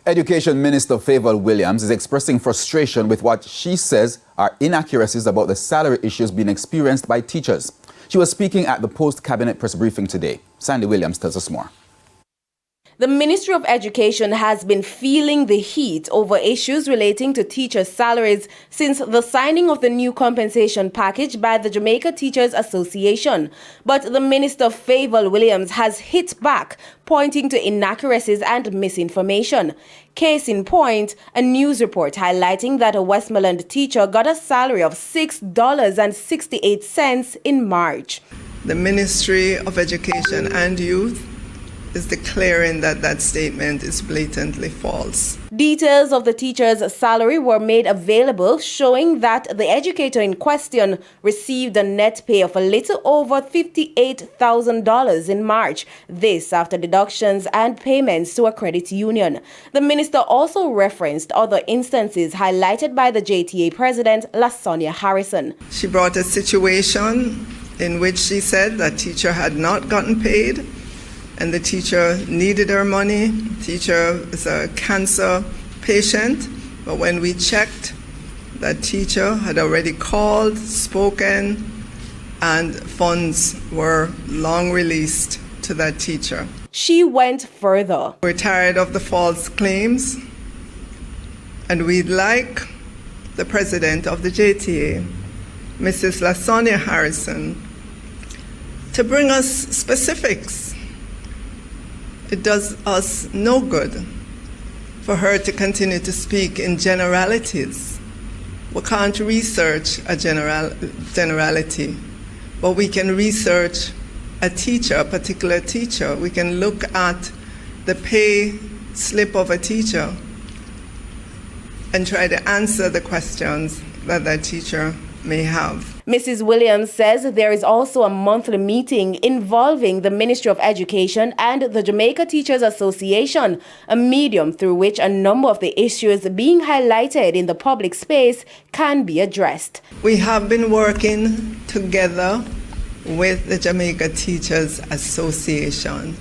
Education Minister Favour Williams is expressing frustration with what she says are inaccuracies about the salary issues being experienced by teachers. She was speaking at the post-cabinet press briefing today. Sandy Williams tells us more. The Ministry of Education has been feeling the heat over issues relating to teachers' salaries since the signing of the new compensation package by the Jamaica Teachers Association. But the Minister Favour Williams has hit back, pointing to inaccuracies and misinformation. Case in point, a news report highlighting that a Westmoreland teacher got a salary of $6.68 in March. The Ministry of Education and Youth is declaring that that statement is blatantly false. Details of the teacher's salary were made available, showing that the educator in question received a net pay of a little over $58,000 in March, this after deductions and payments to a credit union. The minister also referenced other instances highlighted by the JTA president, Lasonia Harrison. She brought a situation in which she said that teacher had not gotten paid, and the teacher needed her money. Teacher is a cancer patient, but when we checked, that teacher had already called, spoken, and funds were long released to that teacher. She went further. We're tired of the false claims, and we'd like the president of the JTA, Mrs. Lasonia Harrison, to bring us specifics. It does us no good for her to continue to speak in generalities. We can't research a generality, but we can research a teacher, a particular teacher. We can look at the pay slip of a teacher and try to answer the questions that that teacher may have. Mrs. Williams says there is also a monthly meeting involving the Ministry of Education and the Jamaica Teachers Association, a medium through which a number of the issues being highlighted in the public space can be addressed. We have been working together with the Jamaica Teachers Association.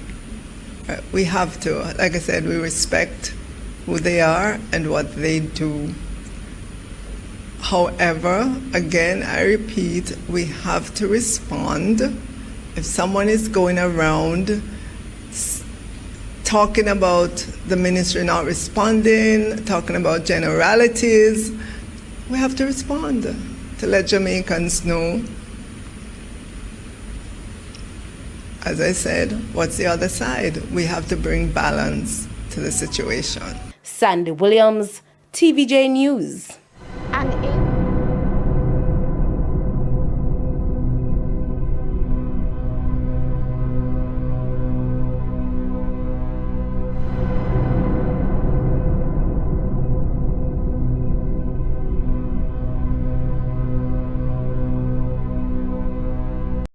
We have to, like I said, we respect who they are and what they do. However, again, I repeat, we have to respond. If someone is going around talking about the ministry not responding, talking about generalities, we have to respond to let Jamaicans know, as I said, what's the other side? We have to bring balance to the situation. Sandy Williams, TVJ News.